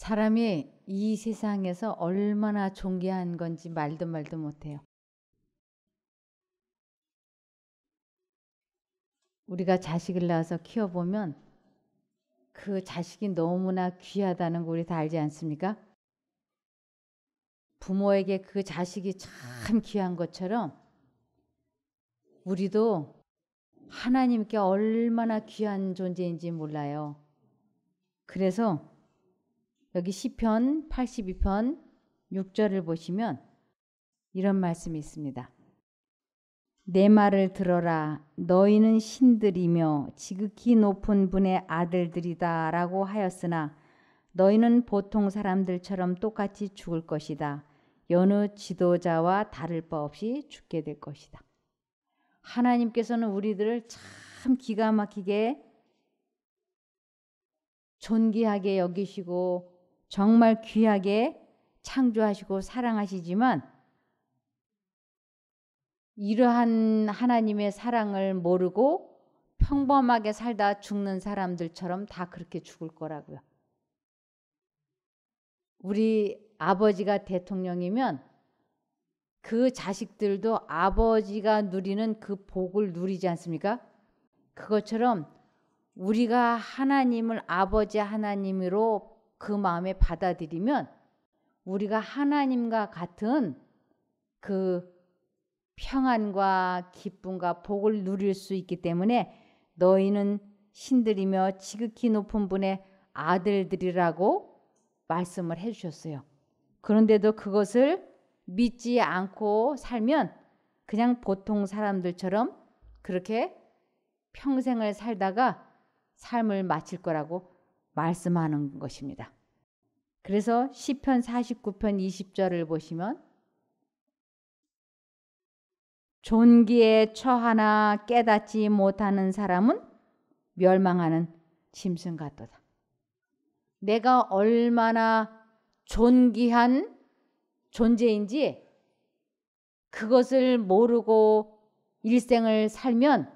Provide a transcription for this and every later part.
사람이 이 세상에서 얼마나 존귀한 건지 말도 못해요. 우리가 자식을 낳아서 키워보면 그 자식이 너무나 귀하다는 거 우리 다 알지 않습니까? 부모에게 그 자식이 참 귀한 것처럼 우리도 하나님께 얼마나 귀한 존재인지 몰라요. 그래서 여기 시편 82편 6절을 보시면 이런 말씀이 있습니다. 내 말을 들어라. 너희는 신들이며 지극히 높은 분의 아들들이다 라고 하였으나 너희는 보통 사람들처럼 똑같이 죽을 것이다. 여느 지도자와 다를 바 없이 죽게 될 것이다. 하나님께서는 우리들을 참 기가 막히게 존귀하게 여기시고 정말 귀하게 창조하시고 사랑하시지만 이러한 하나님의 사랑을 모르고 평범하게 살다 죽는 사람들처럼 다 그렇게 죽을 거라고요. 우리 아버지가 대통령이면 그 자식들도 아버지가 누리는 그 복을 누리지 않습니까? 그것처럼 우리가 하나님을 아버지 하나님으로 그 마음에 받아들이면 우리가 하나님과 같은 그 평안과 기쁨과 복을 누릴 수 있기 때문에 너희는 신들이며 지극히 높은 분의 아들들이라고 말씀을 해주셨어요. 그런데도 그것을 믿지 않고 살면 그냥 보통 사람들처럼 그렇게 평생을 살다가 삶을 마칠 거라고 말씀하는 것입니다. 그래서 시편 49편 20절을 보시면 존귀에 처하나 깨닫지 못하는 사람은 멸망하는 짐승 같도다. 내가 얼마나 존귀한 존재인지 그것을 모르고 일생을 살면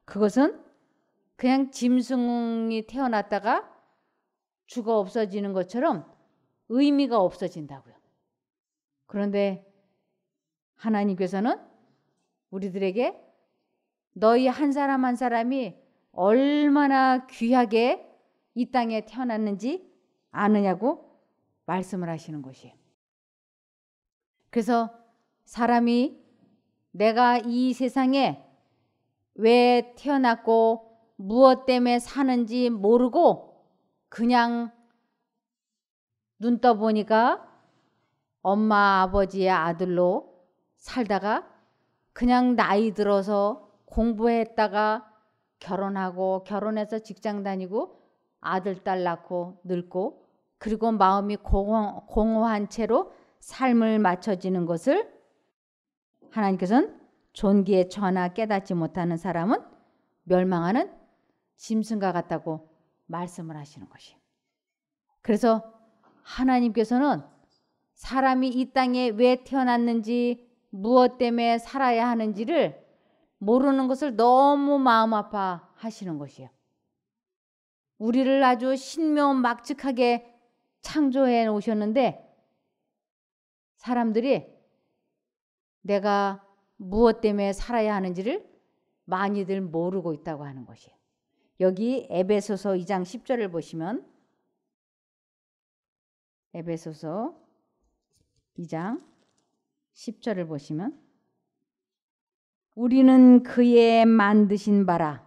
그것은 그냥 짐승이 태어났다가 죽어 없어지는 것처럼 의미가 없어진다고요. 그런데 하나님께서는 우리들에게 너희 한 사람 한 사람이 얼마나 귀하게 이 땅에 태어났는지 아느냐고 말씀을 하시는 것이에요. 그래서 사람이 내가 이 세상에 왜 태어났고 무엇 때문에 사는지 모르고 그냥 눈 떠보니까 엄마 아버지의 아들로 살다가 그냥 나이 들어서 공부했다가 결혼하고 결혼해서 직장 다니고 아들 딸 낳고 늙고 그리고 마음이 공허한 채로 삶을 마쳐지는 것을 하나님께서는 존귀에 처하나 깨닫지 못하는 사람은 멸망하는 짐승과 같다고 말씀을 하시는 것이에요. 그래서 하나님께서는 사람이 이 땅에 왜 태어났는지 무엇 때문에 살아야 하는지를 모르는 것을 너무 마음 아파하시는 것이에요. 우리를 아주 신명막측하게 창조해 놓으셨는데 사람들이 내가 무엇 때문에 살아야 하는지를 많이들 모르고 있다고 하는 것이에요. 여기 에베소서 2장 10절을 보시면 에베소서 2장 10절을 보시면 우리는 그의 만드신 바라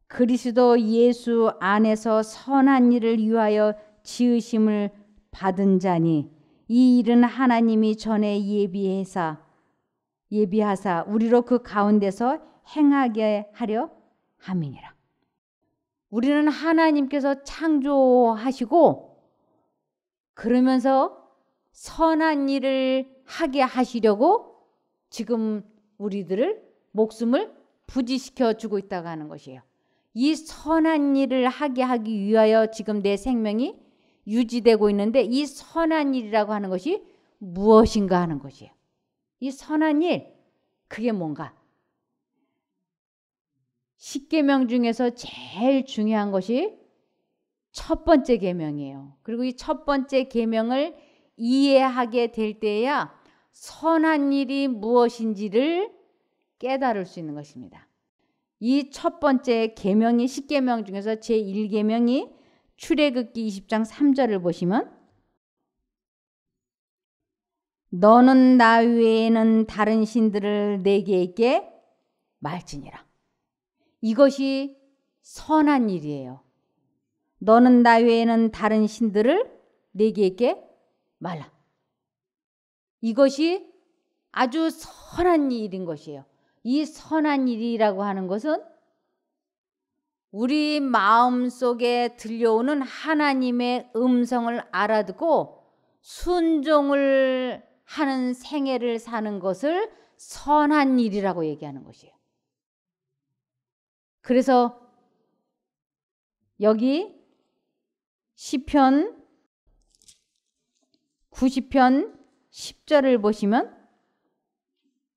그리스도 예수 안에서 선한 일을 위하여 지으심을 받은 자니 이 일은 하나님이 전에 예비하사 우리로 그 가운데서 행하게 하려 함이니라. 우리는 하나님께서 창조하시고 그러면서 선한 일을 하게 하시려고 지금 우리들을 목숨을 부지시켜 주고 있다고 하는 것이에요. 이 선한 일을 하게 하기 위하여 지금 내 생명이 유지되고 있는데 이 선한 일이라고 하는 것이 무엇인가 하는 것이에요. 이 선한 일, 그게 뭔가? 십계명 중에서 제일 중요한 것이 첫 번째 계명이에요. 그리고 이 첫 번째 계명을 이해하게 될 때야 선한 일이 무엇인지를 깨달을 수 있는 것입니다. 이 첫 번째 계명이 10계명 중에서 제1계명이 출애굽기 20장 3절을 보시면 너는 나 외에는 다른 신들을 내게 있게 말지니라. 이것이 선한 일이에요. 너는 나 외에는 다른 신들을 내게 있게 말라. 이것이 아주 선한 일인 것이에요. 이 선한 일이라고 하는 것은 우리 마음속에 들려오는 하나님의 음성을 알아듣고 순종을 하는 생애를 사는 것을 선한 일이라고 얘기하는 것이에요. 그래서 여기 시편 90편 10절을 보시면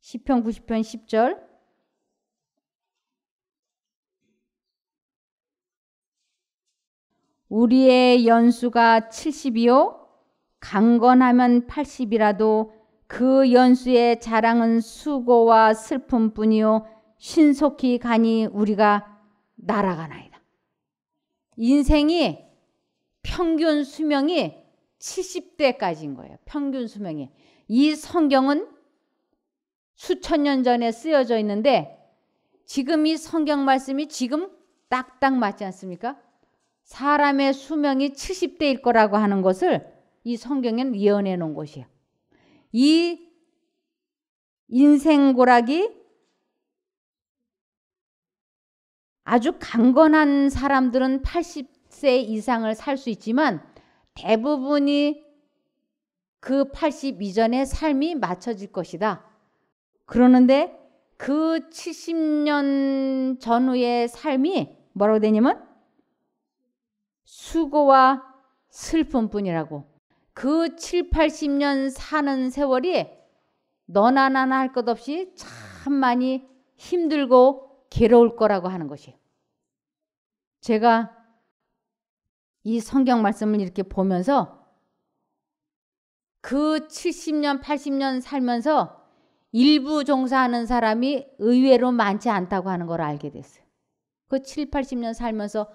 시편 90편 10절 우리의 연수가 70이요 강건하면 80이라도 그 연수의 자랑은 수고와 슬픔뿐이요 신속히 가니 우리가 날아가나이다. 인생이 평균 수명이 70대까지인 거예요. 평균 수명이. 이 성경은 수천 년 전에 쓰여져 있는데 지금 이 성경 말씀이 지금 딱딱 맞지 않습니까? 사람의 수명이 70대일 거라고 하는 것을 이 성경에는 예언해 놓은 것이에요. 이 인생고락이 아주 강건한 사람들은 80세 이상을 살 수 있지만 대부분이 그 80 이전의 삶이 맞춰질 것이다. 그러는데 그 70년 전후의 삶이 뭐라고 되냐면 수고와 슬픔뿐이라고. 그 7, 80년 사는 세월이 너나 나나 할 것 없이 참 많이 힘들고 괴로울 거라고 하는 것이에요. 제가 이 성경 말씀을 이렇게 보면서 그 70년, 80년 살면서 일부 종사하는 사람이 의외로 많지 않다고 하는 걸 알게 됐어요. 그 7, 80년 살면서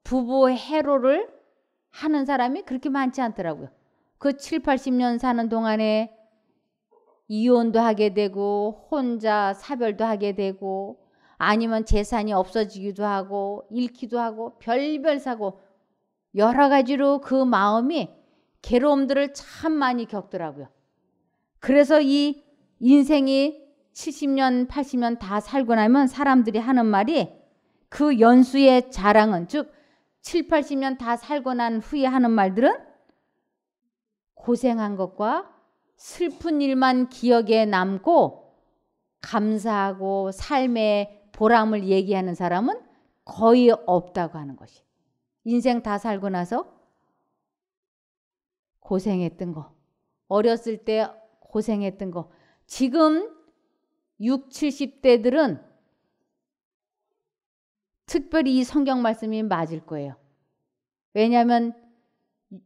부부 해로를 하는 사람이 그렇게 많지 않더라고요. 그 7, 80년 사는 동안에 이혼도 하게 되고 혼자 사별도 하게 되고 아니면 재산이 없어지기도 하고 잃기도 하고 별별 사고 여러 가지로 그 마음이 괴로움들을 참 많이 겪더라고요. 그래서 이 인생이 70년, 80년 다 살고 나면 사람들이 하는 말이 그 연수의 자랑은 즉 7, 80년 다 살고 난 후에 하는 말들은 고생한 것과 슬픈 일만 기억에 남고 감사하고 삶의 보람을 얘기하는 사람은 거의 없다고 하는 것이. 인생 다 살고 나서 고생했던 거, 어렸을 때 고생했던 거, 지금 6, 70대들은 특별히 이 성경 말씀이 맞을 거예요. 왜냐하면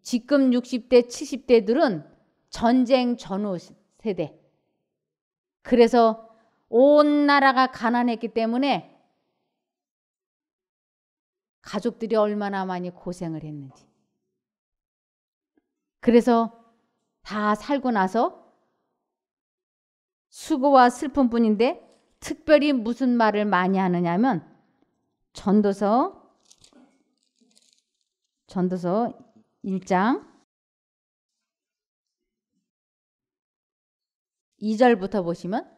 지금 60대, 70대들은 전쟁 전후 세대. 그래서 온 나라가 가난했기 때문에 가족들이 얼마나 많이 고생을 했는지. 그래서 다 살고 나서 수고와 슬픔뿐인데 특별히 무슨 말을 많이 하느냐면 전도서 1장 2절부터 보시면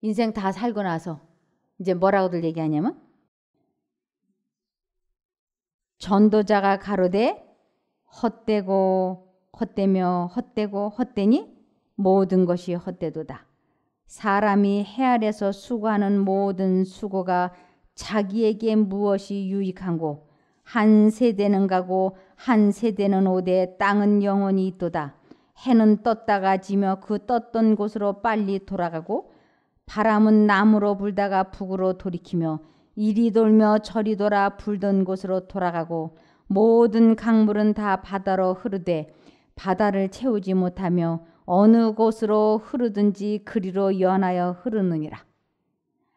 인생 다 살고 나서 이제 뭐라고들 얘기하냐면 전도자가 가로되 헛되고 헛되며 헛되고 헛되니 모든 것이 헛되도다. 사람이 해 아래서 수고하는 모든 수고가 자기에게 무엇이 유익한고 한 세대는 가고 한 세대는 오되 땅은 영원히 있도다. 해는 떴다가 지며 그 떴던 곳으로 빨리 돌아가고 바람은 남으로 불다가 북으로 돌이키며 이리 돌며 저리 돌아 불던 곳으로 돌아가고 모든 강물은 다 바다로 흐르되 바다를 채우지 못하며 어느 곳으로 흐르든지 그리로 연하여 흐르느니라.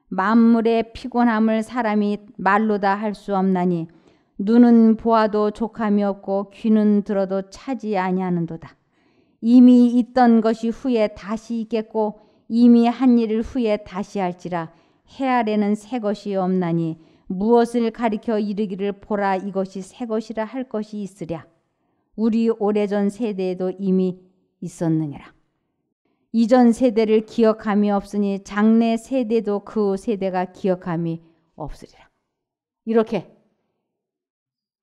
만물의 피곤함을 사람이 말로 다 할 수 없나니 눈은 보아도 족함이 없고 귀는 들어도 차지 아니하는도다. 이미 있던 것이 후에 다시 있겠고 이미 한 일을 후에 다시 할지라. 해 아래는 새 것이 없나니 무엇을 가리켜 이르기를 보라 이것이 새 것이라 할 것이 있으랴. 우리 오래전 세대에도 이미 있었느니라. 이전 세대를 기억함이 없으니 장래 세대도 그 세대가 기억함이 없으리라. 이렇게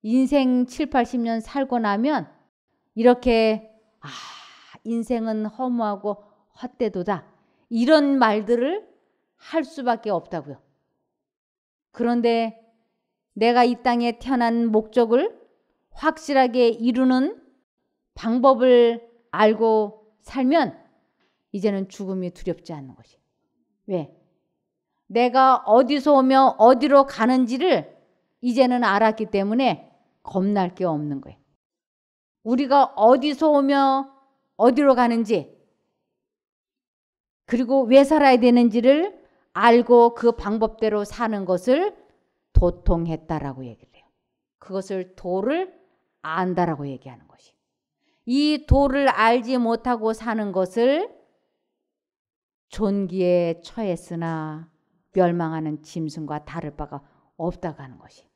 인생 7, 80년 살고 나면 이렇게 인생은 허무하고 헛되도다. 이런 말들을 할 수밖에 없다고요. 그런데 내가 이 땅에 태어난 목적을 확실하게 이루는 방법을 알고 살면 이제는 죽음이 두렵지 않는 것이. 왜? 내가 어디서 오며 어디로 가는지를 이제는 알았기 때문에 겁날 게 없는 거예요. 우리가 어디서 오며 어디로 가는지 그리고 왜 살아야 되는지를 알고 그 방법대로 사는 것을 도통했다라고 얘기를 해요. 그것을 도를 안다라고 얘기하는 것이. 이 도를 알지 못하고 사는 것을 존귀에 처했으나 멸망하는 짐승과 다를 바가 없다고 하는 것이.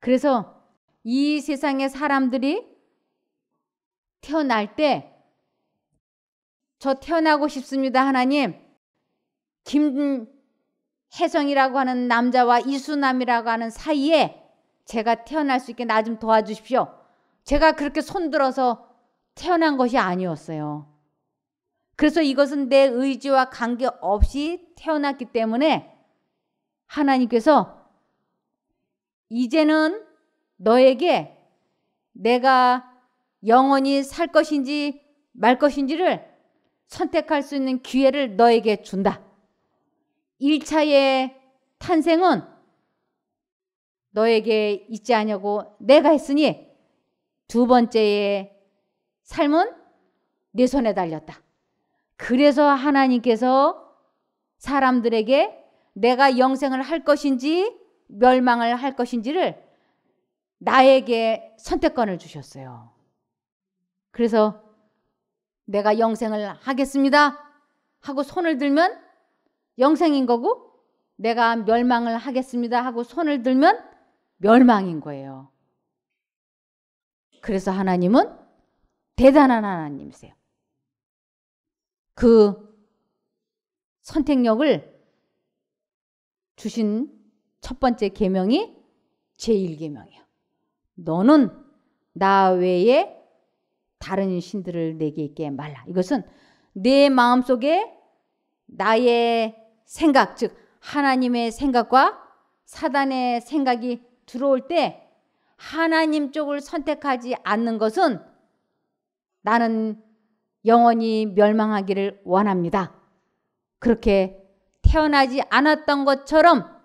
그래서 이 세상의 사람들이 태어날 때 저 태어나고 싶습니다 하나님, 김혜성이라고 하는 남자와 이수남이라고 하는 사이에 제가 태어날 수 있게 나 좀 도와주십시오. 제가 그렇게 손들어서 태어난 것이 아니었어요. 그래서 이것은 내 의지와 관계없이 태어났기 때문에 하나님께서 이제는 너에게 내가 영원히 살 것인지 말 것인지를 선택할 수 있는 기회를 너에게 준다. 1차의 탄생은 너에게 있지 않냐고 내가 했으니 두 번째의 삶은 내 손에 달렸다. 그래서 하나님께서 사람들에게 내가 영생을 할 것인지 멸망을 할 것인지를 나에게 선택권을 주셨어요. 그래서 내가 영생을 하겠습니다 하고 손을 들면 영생인 거고, 내가 멸망을 하겠습니다 하고 손을 들면 멸망인 거예요. 그래서 하나님은 대단한 하나님이세요. 그 선택력을 주신 첫 번째 계명이 제1계명이에요. 너는 나 외에 다른 신들을 내게 있게 말라. 이것은 내 마음속에 나의 생각, 즉 하나님의 생각과 사단의 생각이 들어올 때 하나님 쪽을 선택하지 않는 것은 나는 영원히 멸망하기를 원합니다. 그렇게 태어나지 않았던 것처럼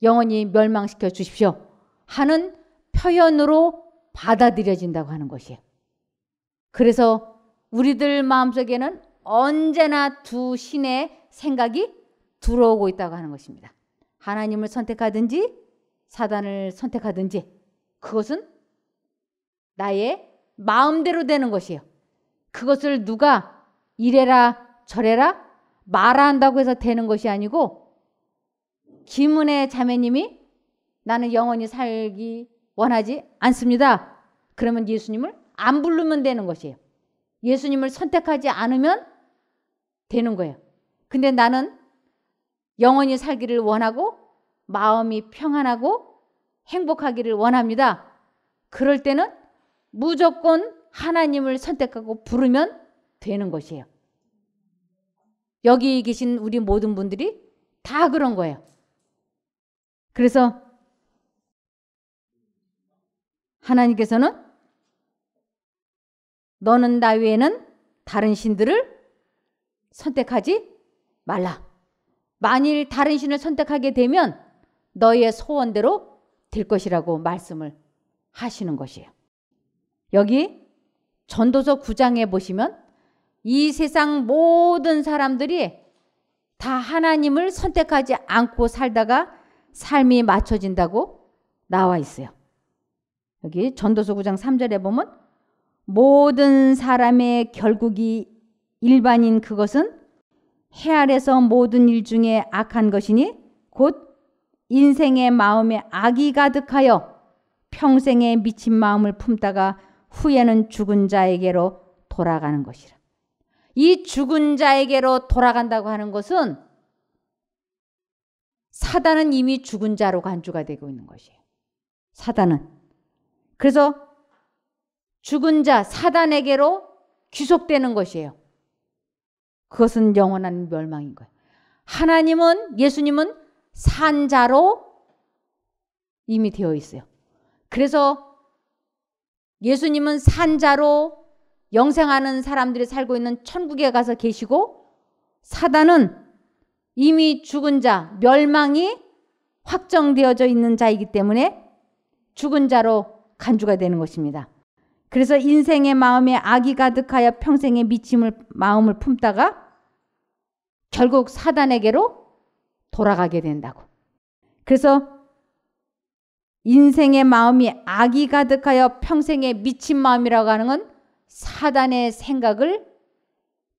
영원히 멸망시켜 주십시오 하는 표현으로 받아들여진다고 하는 것이에요. 그래서 우리들 마음속에는 언제나 두 신의 생각이 들어오고 있다고 하는 것입니다. 하나님을 선택하든지 사단을 선택하든지 그것은 나의 마음대로 되는 것이에요. 그것을 누가 이래라 저래라 말한다고 해서 되는 것이 아니고, 김은혜 자매님이 나는 영원히 살기 원하지 않습니다. 그러면 예수님을 안 부르면 되는 것이에요. 예수님을 선택하지 않으면 되는 거예요. 근데 나는 영원히 살기를 원하고 마음이 평안하고 행복하기를 원합니다. 그럴 때는 무조건 하나님을 선택하고 부르면 되는 것이에요. 여기 계신 우리 모든 분들이 다 그런 거예요. 그래서 하나님께서는 너는 나 외에는 다른 신들을 선택하지 말라. 만일 다른 신을 선택하게 되면 너의 소원대로 될 것이라고 말씀을 하시는 것이에요. 여기 전도서 9장에 보시면 이 세상 모든 사람들이 다 하나님을 선택하지 않고 살다가 삶이 맞춰진다고 나와 있어요. 여기 전도서 9장 3절에 보면 모든 사람의 결국이 일반인 그것은 해 아래서 모든 일 중에 악한 것이니 곧 인생의 마음에 악이 가득하여 평생에 미친 마음을 품다가 후에는 죽은 자에게로 돌아가는 것이라. 이 죽은 자에게로 돌아간다고 하는 것은 사단은 이미 죽은 자로 간주가 되고 있는 것이에요. 사단은. 그래서 죽은 자 사단에게로 귀속되는 것이에요. 그것은 영원한 멸망인 거예요. 하나님은 예수님은 산자로 이미 되어 있어요. 그래서 예수님은 산자로 영생하는 사람들이 살고 있는 천국에 가서 계시고 사단은 이미 죽은 자, 멸망이 확정되어져 있는 자이기 때문에 죽은 자로 간주가 되는 것입니다. 그래서 인생의 마음에 악이 가득하여 평생에 미침을 마음을 품다가 결국 사단에게로 돌아가게 된다고. 그래서 인생의 마음이 악이 가득하여 평생에 미친 마음이라고 하는 건 사단의 생각을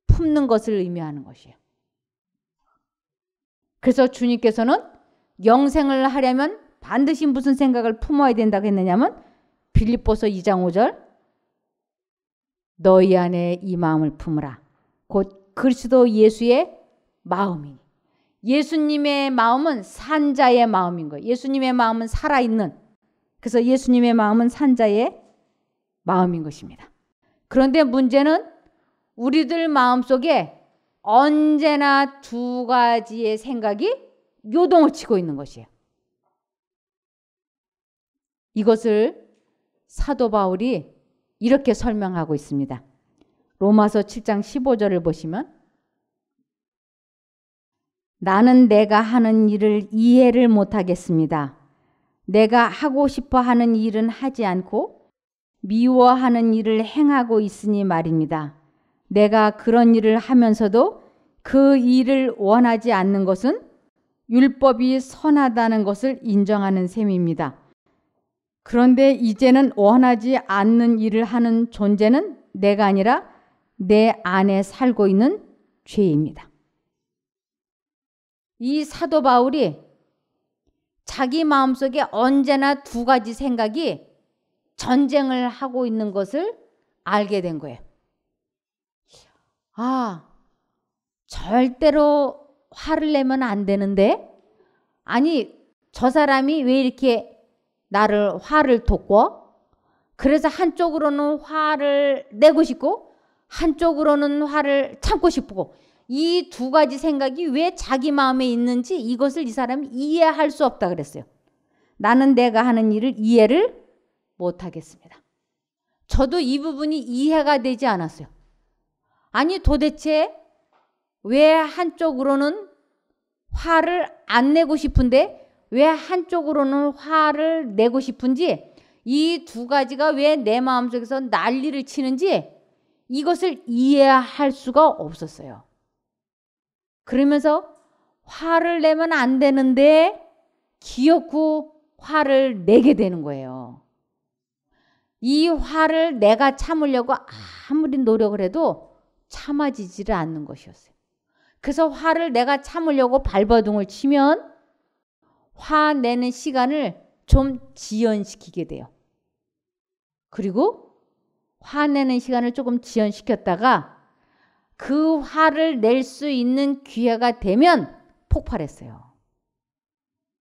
품는 것을 의미하는 것이에요. 그래서 주님께서는 영생을 하려면 반드시 무슨 생각을 품어야 된다고 했느냐면 빌립보서 2장 5절 너희 안에 이 마음을 품으라. 곧 그리스도 예수의 마음이니. 예수님의 마음은 산자의 마음인 거예요. 예수님의 마음은 살아있는. 그래서 예수님의 마음은 산자의 마음인 것입니다. 그런데 문제는 우리들 마음속에 언제나 두 가지의 생각이 요동을 치고 있는 것이에요. 이것을 사도 바울이 이렇게 설명하고 있습니다. 로마서 7장 15절을 보시면 나는 내가 하는 일을 이해를 못하겠습니다. 내가 하고 싶어 하는 일은 하지 않고 미워하는 일을 행하고 있으니 말입니다. 내가 그런 일을 하면서도 그 일을 원하지 않는 것은 율법이 선하다는 것을 인정하는 셈입니다. 그런데 이제는 원하지 않는 일을 하는 존재는 내가 아니라 내 안에 살고 있는 죄입니다. 이 사도 바울이 자기 마음속에 언제나 두 가지 생각이 전쟁을 하고 있는 것을 알게 된 거예요. 아, 절대로 화를 내면 안 되는데, 아니 저 사람이 왜 이렇게 나를 화를 돋궈? 그래서 한쪽으로는 화를 내고 싶고 한쪽으로는 화를 참고 싶고 이 두 가지 생각이 왜 자기 마음에 있는지 이것을 이 사람이 이해할 수 없다 그랬어요. 나는 내가 하는 일을 이해를 못하겠습니다. 저도 이 부분이 이해가 되지 않았어요. 아니 도대체 왜 한쪽으로는 화를 안 내고 싶은데 왜 한쪽으로는 화를 내고 싶은지 이 두 가지가 왜 내 마음속에서 난리를 치는지 이것을 이해할 수가 없었어요. 그러면서 화를 내면 안 되는데 기어코 화를 내게 되는 거예요. 이 화를 내가 참으려고 아무리 노력을 해도 참아지지를 않는 것이었어요. 그래서 화를 내가 참으려고 발버둥을 치면 화내는 시간을 좀 지연시키게 돼요. 그리고 화내는 시간을 조금 지연시켰다가 그 화를 낼 수 있는 기회가 되면 폭발했어요.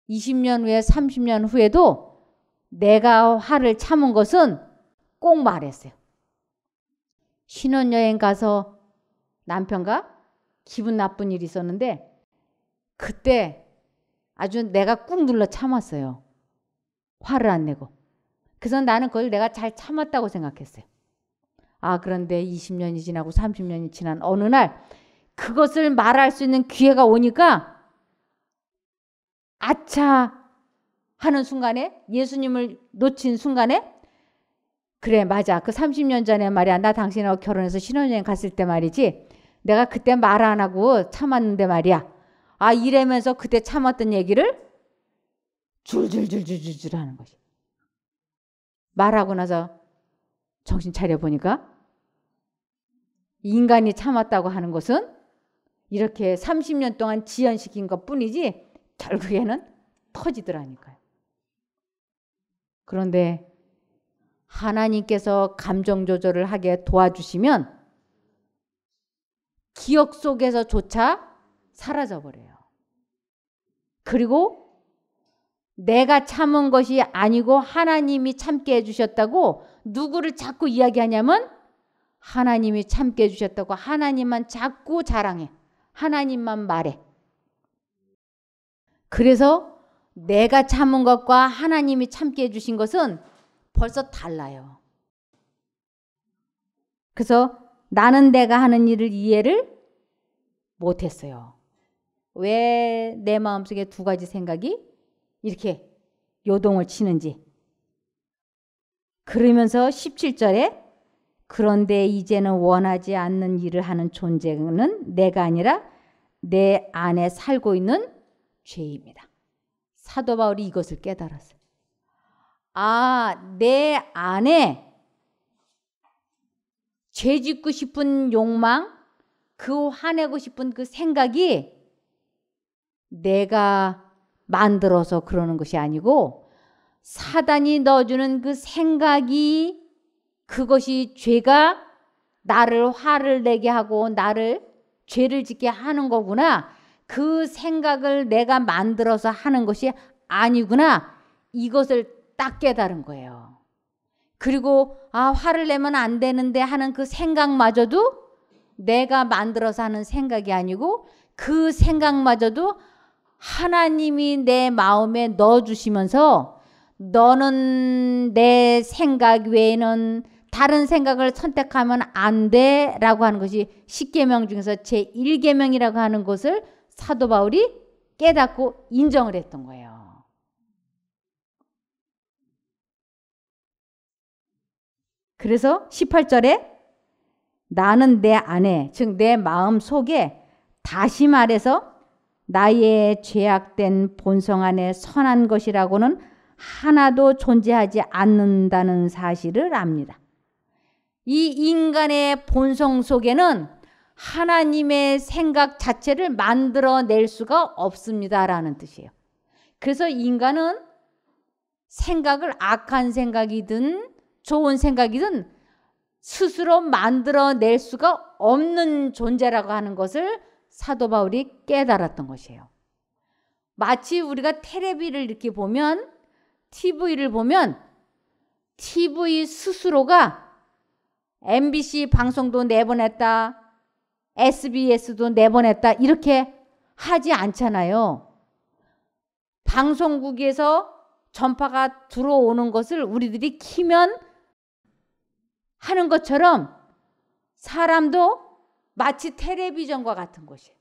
20년 후에 30년 후에도 내가 화를 참은 것은 꼭 말했어요. 신혼여행 가서 남편과 기분 나쁜 일이 있었는데 그때 아주 내가 꾹 눌러 참았어요. 화를 안 내고. 그래서 나는 그걸 내가 잘 참았다고 생각했어요. 아, 그런데 20년이 지나고 30년이 지난 어느 날 그것을 말할 수 있는 기회가 오니까 아차, 하는 순간에, 예수님을 놓친 순간에, 그래 맞아, 그 30년 전에 말이야, 나 당신하고 결혼해서 신혼여행 갔을 때 말이지, 내가 그때 말 안 하고 참았는데 말이야, 아 이러면서 그때 참았던 얘기를 줄줄줄줄줄 하는 것이. 말하고 나서 정신 차려보니까 인간이 참았다고 하는 것은 이렇게 30년 동안 지연시킨 것뿐이지 결국에는 터지더라니까요. 그런데 하나님께서 감정 조절을 하게 도와주시면 기억 속에서조차 사라져버려요. 그리고 내가 참은 것이 아니고 하나님이 참게 해주셨다고 누구를 자꾸 이야기하냐면 하나님이 참게 해주셨다고 하나님만 자꾸 자랑해. 하나님만 말해. 그래서 내가 참은 것과 하나님이 참게 해주신 것은 벌써 달라요. 그래서 나는 내가 하는 일을 이해를 못했어요. 왜 내 마음속에 두 가지 생각이 이렇게 요동을 치는지. 그러면서 17절에 그런데 이제는 원하지 않는 일을 하는 존재는 내가 아니라 내 안에 살고 있는 죄입니다. 사도 바울이 이것을 깨달았어요. 아, 내 안에 죄 짓고 싶은 욕망, 그 화내고 싶은 그 생각이 내가 만들어서 그러는 것이 아니고 사단이 넣어주는 그 생각이, 그것이 죄가 나를 화를 내게 하고 나를 죄를 짓게 하는 거구나. 그 생각을 내가 만들어서 하는 것이 아니구나. 이것을 딱 깨달은 거예요. 그리고 아, 화를 내면 안 되는데 하는 그 생각마저도 내가 만들어서 하는 생각이 아니고 그 생각마저도 하나님이 내 마음에 넣어주시면서 너는 내 생각 외에는 다른 생각을 선택하면 안 돼 라고 하는 것이 10계명 중에서 제1계명이라고 하는 것을 사도 바울이 깨닫고 인정을 했던 거예요. 그래서 18절에 나는 내 안에, 즉 내 마음 속에, 다시 말해서 나의 죄악된 본성 안에 선한 것이라고는 하나도 존재하지 않는다는 사실을 압니다. 이 인간의 본성 속에는 하나님의 생각 자체를 만들어낼 수가 없습니다라는 뜻이에요. 그래서 인간은 생각을 악한 생각이든 좋은 생각이든 스스로 만들어낼 수가 없는 존재라고 하는 것을 사도 바울이 깨달았던 것이에요. 마치 우리가 텔레비를 이렇게 보면, TV를 보면 TV 스스로가 MBC 방송도 내보냈다, SBS도 내보냈다 이렇게 하지 않잖아요. 방송국에서 전파가 들어오는 것을 우리들이 키면 하는 것처럼 사람도 마치 텔레비전과 같은 것이에요.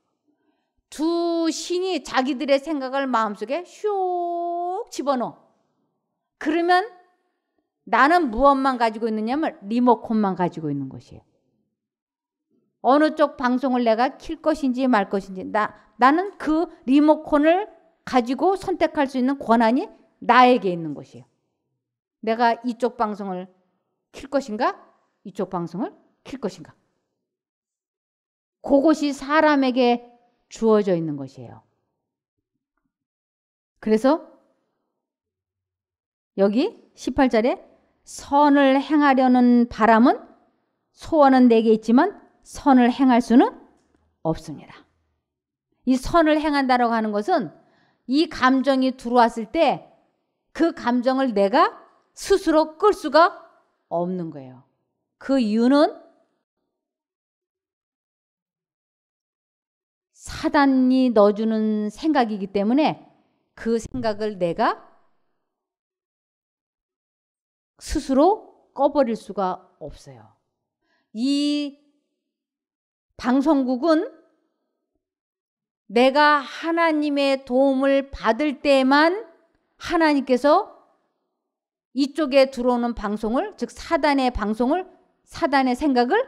두 신이 자기들의 생각을 마음속에 슉 집어넣어. 그러면 나는 무엇만 가지고 있느냐면 리모컨만 가지고 있는 것이에요. 어느 쪽 방송을 내가 킬 것인지 말 것인지 나는 그 리모컨을 가지고 선택할 수 있는 권한이 나에게 있는 것이에요. 내가 이쪽 방송을 킬 것인가? 이쪽 방송을 킬 것인가? 그것이 사람에게 주어져 있는 것이에요. 그래서 여기 18절에 선을 행하려는 바람은, 소원은 내게 있지만 선을 행할 수는 없습니다. 이 선을 행한다라고 하는 것은 이 감정이 들어왔을 때 그 감정을 내가 스스로 끌 수가 없는 거예요. 그 이유는 사단이 넣어주는 생각이기 때문에 그 생각을 내가 스스로 꺼버릴 수가 없어요. 이 방송국은 내가 하나님의 도움을 받을 때만 하나님께서 이쪽에 들어오는 방송을, 즉 사단의 방송을, 사단의 생각을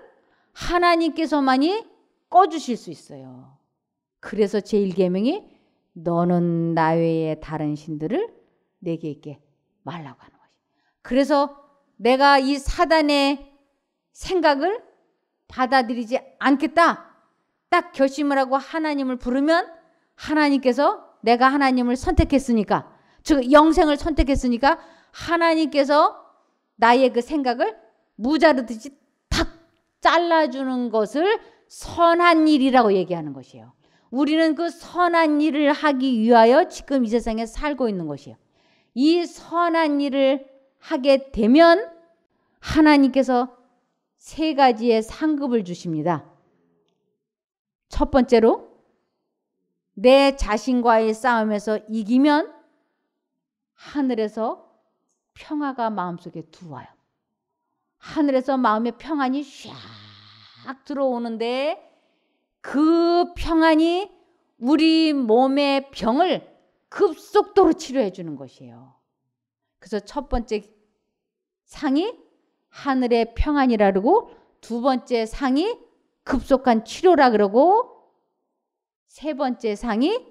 하나님께서만이 꺼주실 수 있어요. 그래서 제1계명이 너는 나 외에 다른 신들을 내게 있게 말라고 하는 것이. 그래서 내가 이 사단의 생각을 받아들이지 않겠다, 딱 결심을 하고 하나님을 부르면 하나님께서, 내가 하나님을 선택했으니까, 즉 영생을 선택했으니까 하나님께서 나의 그 생각을 무자르듯이 탁 잘라주는 것을 선한 일이라고 얘기하는 것이에요. 우리는 그 선한 일을 하기 위하여 지금 이 세상에 살고 있는 것이에요. 이 선한 일을 하게 되면 하나님께서 세 가지의 상급을 주십니다. 첫 번째로, 내 자신과의 싸움에서 이기면 하늘에서 평화가 마음속에 들어와요. 하늘에서 마음의 평안이 샥 들어오는데 그 평안이 우리 몸의 병을 급속도로 치료해 주는 것이에요. 그래서 첫 번째 상이 하늘의 평안이라 그러고, 두 번째 상이 급속한 치료라 그러고, 세 번째 상이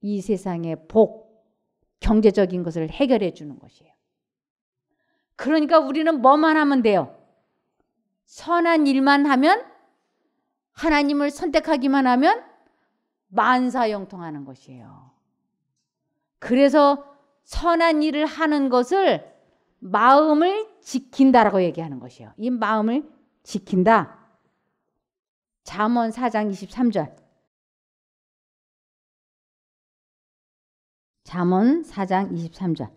이 세상의 복, 경제적인 것을 해결해 주는 것이에요. 그러니까 우리는 뭐만 하면 돼요? 선한 일만 하면, 하나님을 선택하기만 하면 만사형통하는 것이에요. 그래서 선한 일을 하는 것을 마음을 지킨다라고 얘기하는 것이에요. 이 마음을 지킨다. 잠언 4장 23절. 잠언 4장 23절.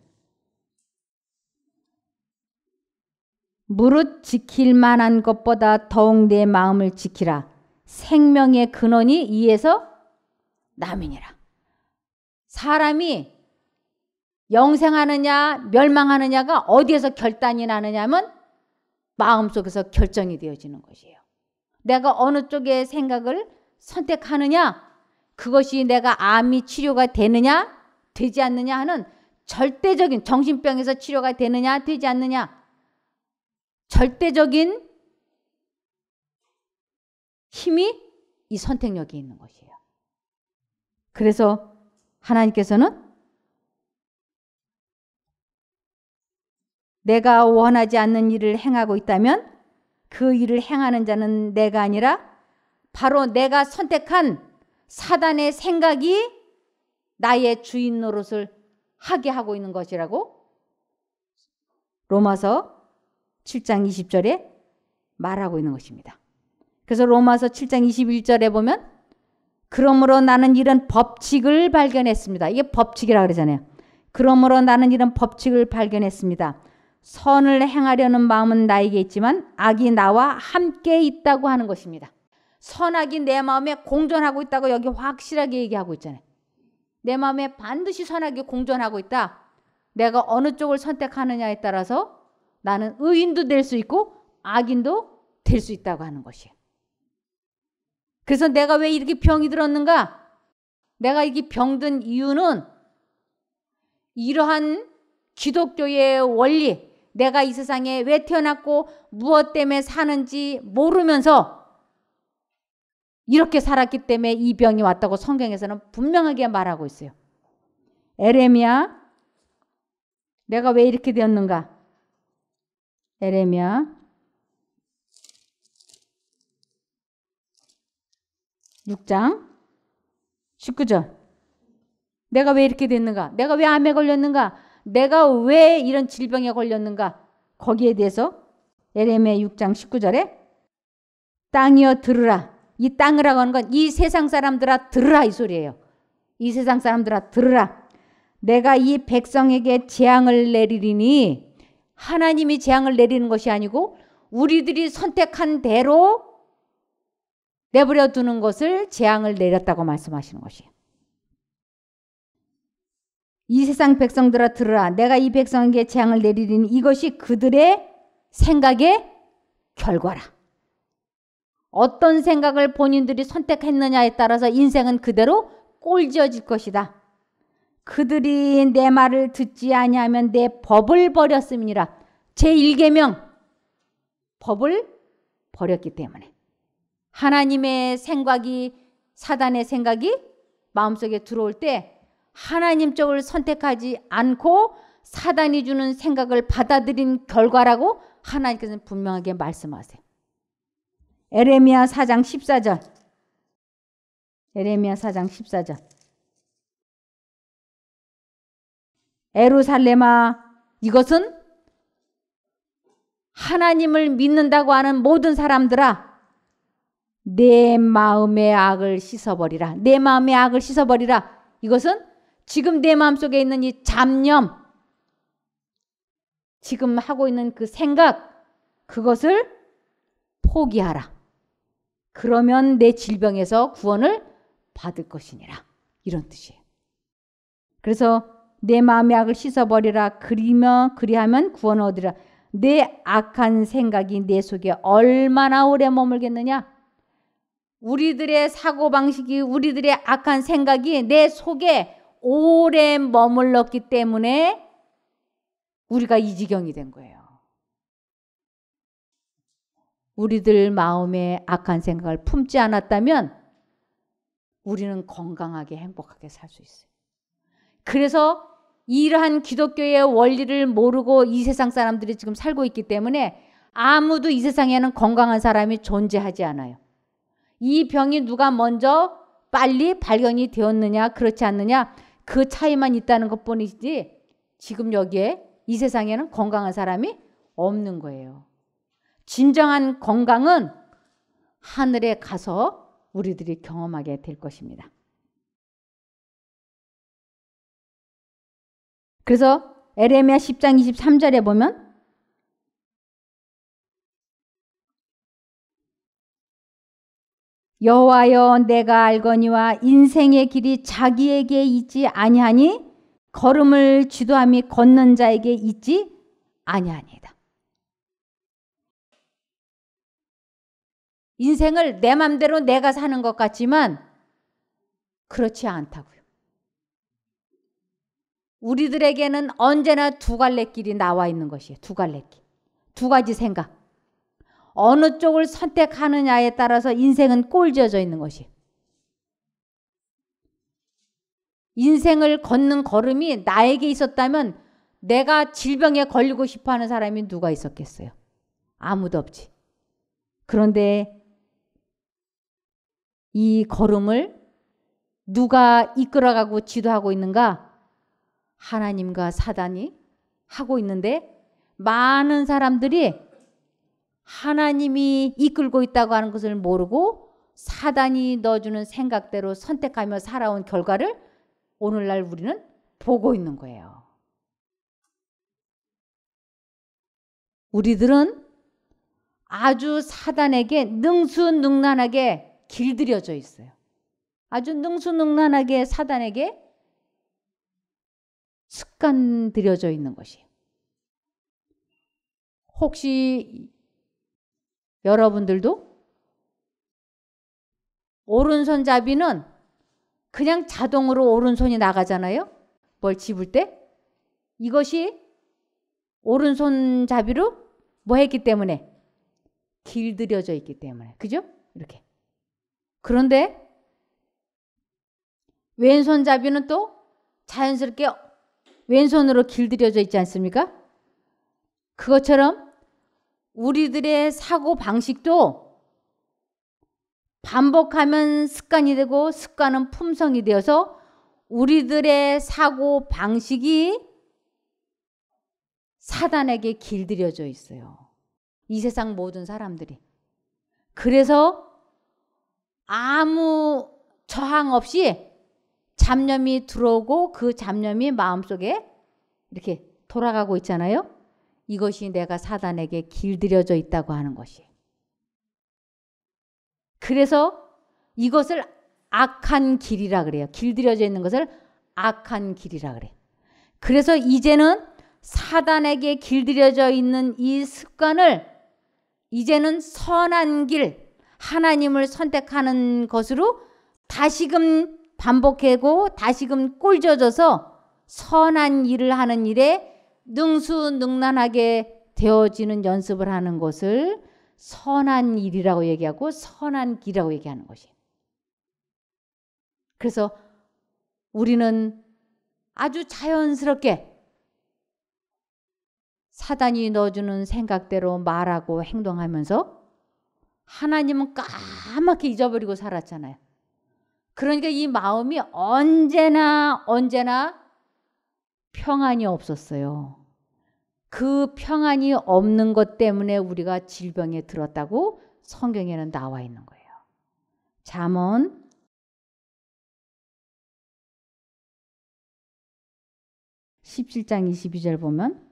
무릇 지킬 만한 것보다 더욱 내 마음을 지키라. 생명의 근원이 이에서 남이니라. 사람이 영생하느냐 멸망하느냐가 어디에서 결단이 나느냐면 마음속에서 결정이 되어지는 것이에요. 내가 어느 쪽의 생각을 선택하느냐, 그것이 내가 암이 치료가 되느냐 되지 않느냐 하는 절대적인, 정신병에서 치료가 되느냐 되지 않느냐, 절대적인 힘이 이 선택력에 있는 것이에요. 그래서 하나님께서는 내가 원하지 않는 일을 행하고 있다면 그 일을 행하는 자는 내가 아니라 바로 내가 선택한 사단의 생각이 나의 주인 노릇을 하게 하고 있는 것이라고 로마서 7장 20절에 말하고 있는 것입니다. 그래서 로마서 7장 21절에 보면 그러므로 나는 이런 법칙을 발견했습니다. 이게 법칙이라고 그러잖아요. 그러므로 나는 이런 법칙을 발견했습니다. 선을 행하려는 마음은 나에게 있지만 악이 나와 함께 있다고 하는 것입니다. 선악이 내 마음에 공존하고 있다고 여기 확실하게 얘기하고 있잖아요. 내 마음에 반드시 선악이 공존하고 있다. 내가 어느 쪽을 선택하느냐에 따라서 나는 의인도 될 수 있고 악인도 될 수 있다고 하는 것이에요. 그래서 내가 왜 이렇게 병이 들었는가? 내가 이렇게 병든 이유는 이러한 기독교의 원리, 내가 이 세상에 왜 태어났고 무엇 때문에 사는지 모르면서 이렇게 살았기 때문에 이 병이 왔다고 성경에서는 분명하게 말하고 있어요. 에레미야, 내가 왜 이렇게 되었는가? 에레미야 6장 19절. 내가 왜 이렇게 됐는가? 내가 왜 암에 걸렸는가? 내가 왜 이런 질병에 걸렸는가? 거기에 대해서 에레미야 6장 19절에 땅이여 들으라. 이 땅이라고 하는 건 이 세상 사람들아 들으라 이 소리예요. 이 세상 사람들아 들으라. 내가 이 백성에게 재앙을 내리리니, 하나님이 재앙을 내리는 것이 아니고 우리들이 선택한 대로 내버려 두는 것을 재앙을 내렸다고 말씀하시는 것이에요. 이 세상 백성들아 들으라. 내가 이 백성에게 재앙을 내리리니 이것이 그들의 생각의 결과라. 어떤 생각을 본인들이 선택했느냐에 따라서 인생은 그대로 꼴지어질 것이다. 그들이 내 말을 듣지 아니하면 내 법을 버렸음이니라. 제1계명 법을 버렸기 때문에 하나님의 생각이 사단의 생각이 마음속에 들어올 때 하나님 쪽을 선택하지 않고 사단이 주는 생각을 받아들인 결과라고 하나님께서는 분명하게 말씀하세요. 에레미야 4장 14절. 에레미야 4장 14절. 에루살렘아, 이것은 하나님을 믿는다고 하는 모든 사람들아, 내 마음의 악을 씻어버리라. 내 마음의 악을 씻어버리라. 이것은 지금 내 마음속에 있는 이 잡념, 지금 하고 있는 그 생각, 그것을 포기하라. 그러면 내 질병에서 구원을 받을 것이니라. 이런 뜻이에요. 그래서 내 마음의 악을 씻어버리라. 그리하면 구원을 얻으리라. 내 악한 생각이 내 속에 얼마나 오래 머물겠느냐? 우리들의 사고방식이, 우리들의 악한 생각이 내 속에 오래 머물렀기 때문에 우리가 이 지경이 된 거예요. 우리들 마음에 악한 생각을 품지 않았다면 우리는 건강하게 행복하게 살 수 있어요. 그래서 이러한 기독교의 원리를 모르고 이 세상 사람들이 지금 살고 있기 때문에 아무도 이 세상에는 건강한 사람이 존재하지 않아요. 이 병이 누가 먼저 빨리 발견이 되었느냐 그렇지 않느냐 그 차이만 있다는 것뿐이지 지금 여기에 이 세상에는 건강한 사람이 없는 거예요. 진정한 건강은 하늘에 가서 우리들이 경험하게 될 것입니다. 그래서 에레미야 10장 23절에 보면 여호와여 내가 알거니와 인생의 길이 자기에게 있지 아니하니 걸음을 지도함이 걷는 자에게 있지 아니하니이다. 인생을 내 맘대로 내가 사는 것 같지만 그렇지 않다고요. 우리들에게는 언제나 두 갈래 길이 나와 있는 것이에요. 두 갈래 길. 두 가지 생각. 어느 쪽을 선택하느냐에 따라서 인생은 꼴지어져 있는 것이에요. 인생을 걷는 걸음이 나에게 있었다면 내가 질병에 걸리고 싶어하는 사람이 누가 있었겠어요? 아무도 없지. 그런데 이 걸음을 누가 이끌어가고 지도하고 있는가? 하나님과 사단이 하고 있는데 많은 사람들이 하나님이 이끌고 있다고 하는 것을 모르고 사단이 넣어주는 생각대로 선택하며 살아온 결과를 오늘날 우리는 보고 있는 거예요. 우리들은 아주 사단에게 능수능란하게 길들여져 있어요. 아주 능수능란하게 사단에게 습관들여져 있는 것이에요. 혹시 여러분들도 오른손잡이는 그냥 자동으로 오른손이 나가잖아요. 뭘 집을 때. 이것이 오른손잡이로 뭐 했기 때문에? 길들여져 있기 때문에. 그죠? 이렇게. 그런데 왼손잡이는 또 자연스럽게 왼손으로 길들여져 있지 않습니까? 그것처럼 우리들의 사고 방식도 반복하면 습관이 되고 습관은 품성이 되어서 우리들의 사고 방식이 사단에게 길들여져 있어요. 이 세상 모든 사람들이. 그래서 아무 저항 없이 잡념이 들어오고 그 잡념이 마음속에 이렇게 돌아가고 있잖아요. 이것이 내가 사단에게 길들여져 있다고 하는 것이에요. 그래서 이것을 악한 길이라 그래요. 길들여져 있는 것을 악한 길이라 그래요. 그래서 이제는 사단에게 길들여져 있는 이 습관을 이제는 선한 길, 하나님을 선택하는 것으로 다시금 반복하고 다시금 꼴져져서 선한 일을 하는 일에 능수능란하게 되어지는 연습을 하는 것을 선한 일이라고 얘기하고 선한 길이라고 얘기하는 것이에요. 그래서 우리는 아주 자연스럽게 사단이 넣어주는 생각대로 말하고 행동하면서 하나님은 까맣게 잊어버리고 살았잖아요. 그러니까 이 마음이 언제나 평안이 없었어요. 그 평안이 없는 것 때문에 우리가 질병에 들었다고 성경에는 나와 있는 거예요. 잠언 17장 22절 보면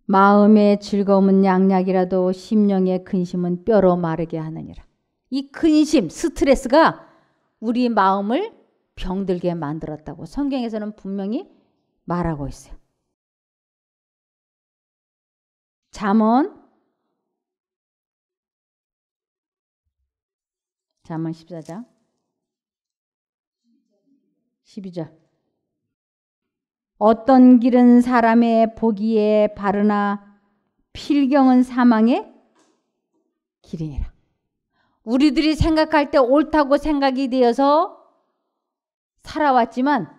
마음의 즐거움은 양약이라도 심령의 근심은 뼈로 마르게 하느니라. 이 근심, 스트레스가 우리 마음을 병들게 만들었다고 성경에서는 분명히 말하고 있어요. 잠언 14장 12절 어떤 길은 사람의 보기에 바르나 필경은 사망의 길이니라. 우리들이 생각할 때 옳다고 생각이 되어서 살아왔지만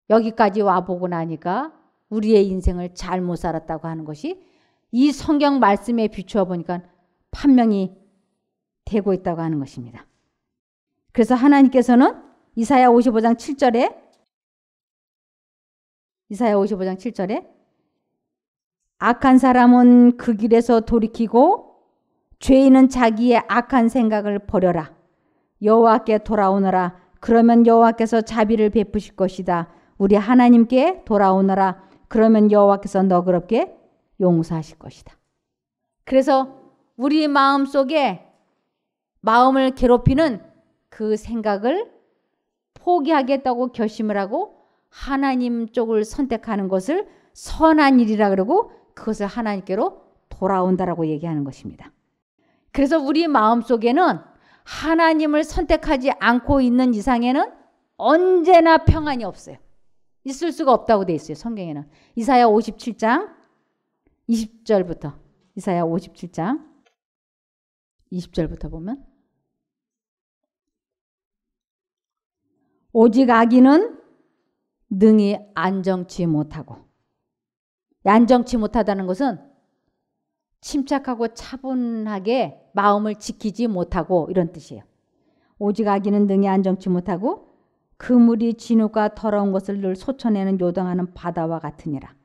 여기까지 와보고 나니까 우리의 인생을 잘못 살았다고 하는 것이 이 성경 말씀에 비추어 보니까 판명이 되고 있다고 하는 것입니다. 그래서 하나님께서는 이사야 55장 7절에 악한 사람은 그 길에서 돌이키고 죄인은 자기의 악한 생각을 버려라. 여호와께 돌아오너라. 그러면 여호와께서 자비를 베푸실 것이다. 우리 하나님께 돌아오너라. 그러면 여호와께서 너그럽게 용서하실 것이다. 그래서 우리 마음속에 마음을 괴롭히는 그 생각을 포기하겠다고 결심을 하고 하나님 쪽을 선택하는 것을 선한 일이라 그러고 그것을 하나님께로 돌아온다라고 얘기하는 것입니다. 그래서 우리 마음속에는 하나님을 선택하지 않고 있는 이상에는 언제나 평안이 없어요. 있을 수가 없다고 돼 있어요. 성경에는. 이사야 57장 20절부터 이사야 57장 20절부터 보면 오직 악인은 능히 안정치 못하고 안정치 못하다는 것은 침착하고 차분하게 마음을 지키지 못하고 이런 뜻이에요. 오직 악인은 능히 안정치 못하고 그물이 진흙과 더러운 것을 늘 솟아내는 요동하는 바다와 같으니라.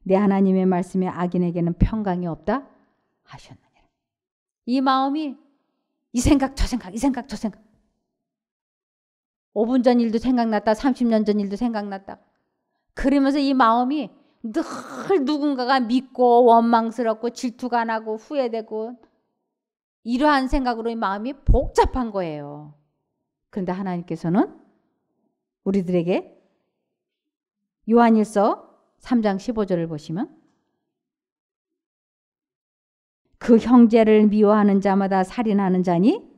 내 하나님의 말씀에 악인에게는 평강이 없다 하셨느니라. 이 마음이 이 생각 저 생각 이 생각 저 생각 5분 전 일도 생각났다 30년 전 일도 생각났다 그러면서 이 마음이 늘 누군가가 믿고 원망스럽고 질투가 나고 후회되고 이러한 생각으로 이 마음이 복잡한 거예요. 그런데 하나님께서는 우리들에게 요한일서 3장 15절을 보시면 그 형제를 미워하는 자마다 살인하는 자니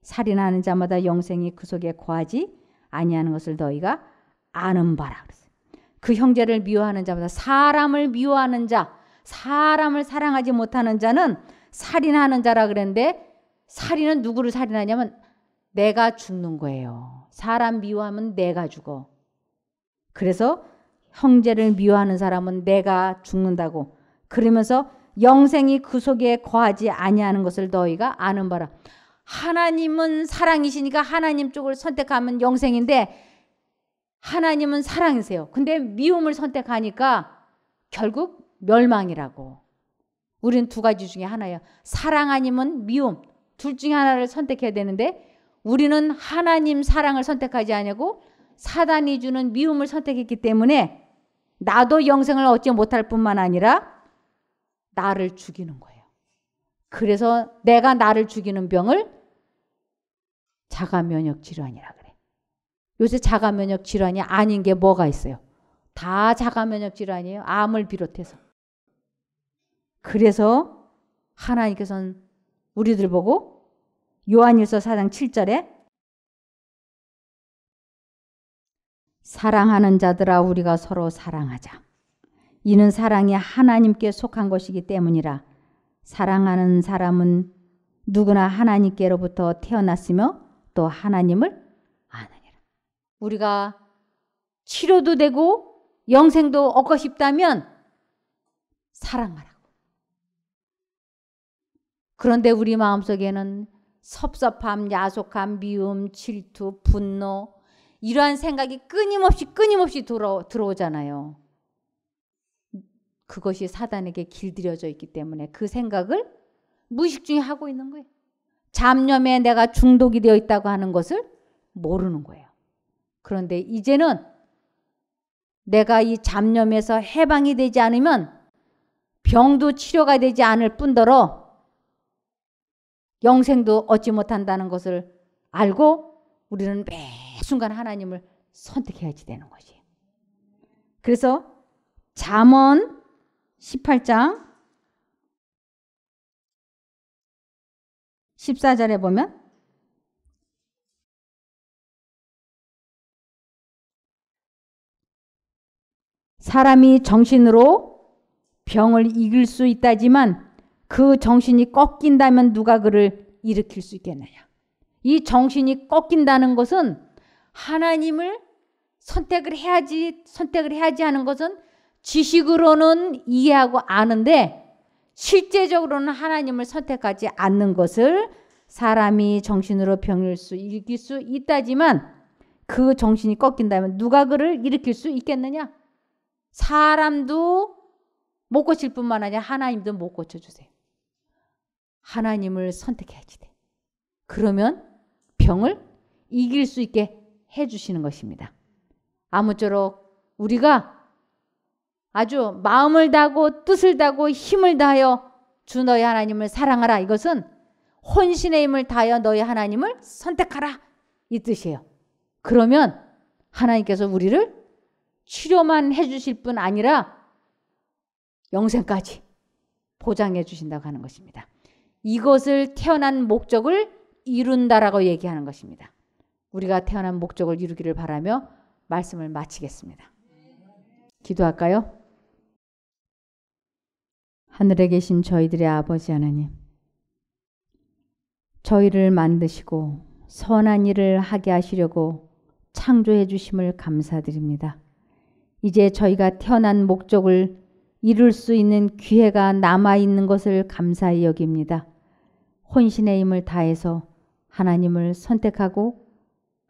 살인하는 자마다 영생이 그 속에 거하지 아니하는 것을 너희가 아는 바라 그랬어요. 그 형제를 미워하는 자마다 사람을 미워하는 자, 사람을 사랑하지 못하는 자는 살인하는 자라 그랬는데 살인은 누구를 살인하냐면 내가 죽는 거예요. 사람 미워하면 내가 죽어. 그래서 형제를 미워하는 사람은 내가 죽는다고. 그러면서 영생이 그 속에 거하지 아니하는 것을 너희가 아는 바라. 하나님은 사랑이시니까 하나님 쪽을 선택하면 영생인데 하나님은 사랑이세요. 근데 미움을 선택하니까 결국 멸망이라고. 우리는 두 가지 중에 하나예요. 사랑 아니면 미움. 둘 중에 하나를 선택해야 되는데 우리는 하나님 사랑을 선택하지 않고 사단이 주는 미움을 선택했기 때문에 나도 영생을 얻지 못할 뿐만 아니라 나를 죽이는 거예요. 그래서 내가 나를 죽이는 병을 자가면역 질환이라 그래. 요새 자가면역 질환이 아닌 게 뭐가 있어요? 다 자가면역 질환이에요. 암을 비롯해서. 그래서 하나님께서는 우리들 보고 요한일서 4장 7절에 사랑하는 자들아 우리가 서로 사랑하자. 이는 사랑이 하나님께 속한 것이기 때문이라. 사랑하는 사람은 누구나 하나님께로부터 태어났으며 또 하나님을 아느니라. 우리가 치료도 되고 영생도 얻고 싶다면 사랑하라고. 그런데 우리 마음속에는 섭섭함, 야속함, 미움, 질투, 분노 이러한 생각이 끊임없이 들어오잖아요. 그것이 사단에게 길들여져 있기 때문에 그 생각을 무의식 중에 하고 있는 거예요. 잡념에 내가 중독이 되어 있다고 하는 것을 모르는 거예요. 그런데 이제는 내가 이 잡념에서 해방이 되지 않으면 병도 치료가 되지 않을 뿐더러 영생도 얻지 못한다는 것을 알고 우리는 매 순간 하나님을 선택해야지 되는 것이에요. 그래서 잠언 18장 14절에 보면 사람이 정신으로 병을 이길 수 있다지만 그 정신이 꺾인다면 누가 그를 일으킬 수 있겠느냐. 이 정신이 꺾인다는 것은 하나님을 선택을 해야지 하는 것은 지식으로는 이해하고 아는데 실제적으로는 하나님을 선택하지 않는 것을 사람이 정신으로 병을 이길 수 있다지만 그 정신이 꺾인다면 누가 그를 일으킬 수 있겠느냐. 사람도 못 고칠 뿐만 아니라 하나님도 못 고쳐주세요. 하나님을 선택해야지 돼. 그러면 병을 이길 수 있게 해주시는 것입니다. 아무쪼록 우리가 아주 마음을 다하고 뜻을 다하고 힘을 다하여 주 너희 하나님을 사랑하라. 이것은 혼신의 힘을 다하여 너희 하나님을 선택하라. 이 뜻이에요. 그러면 하나님께서 우리를 치료만 해주실 뿐 아니라 영생까지 보장해 주신다고 하는 것입니다. 이것을 태어난 목적을 이룬다라고 얘기하는 것입니다. 우리가 태어난 목적을 이루기를 바라며 말씀을 마치겠습니다. 기도할까요? 하늘에 계신 저희들의 아버지 하나님, 저희를 만드시고 선한 일을 하게 하시려고 창조해 주심을 감사드립니다. 이제 저희가 태어난 목적을 이룰 수 있는 기회가 남아있는 것을 감사히 여깁니다. 혼신의 힘을 다해서 하나님을 선택하고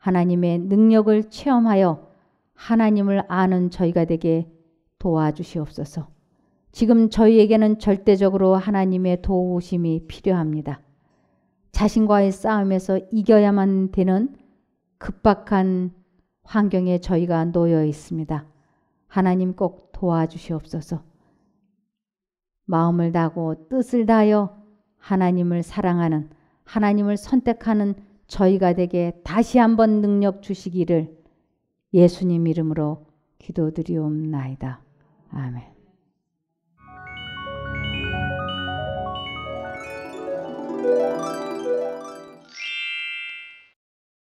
하나님의 능력을 체험하여 하나님을 아는 저희가 되게 도와주시옵소서. 지금 저희에게는 절대적으로 하나님의 도우심이 필요합니다. 자신과의 싸움에서 이겨야만 되는 급박한 환경에 저희가 놓여 있습니다. 하나님 꼭 도와주시옵소서. 마음을 다하고 뜻을 다하여 하나님을 사랑하는, 하나님을 선택하는 저희가 되게 다시 한번 능력 주시기를 예수님 이름으로 기도드리옵나이다. 아멘.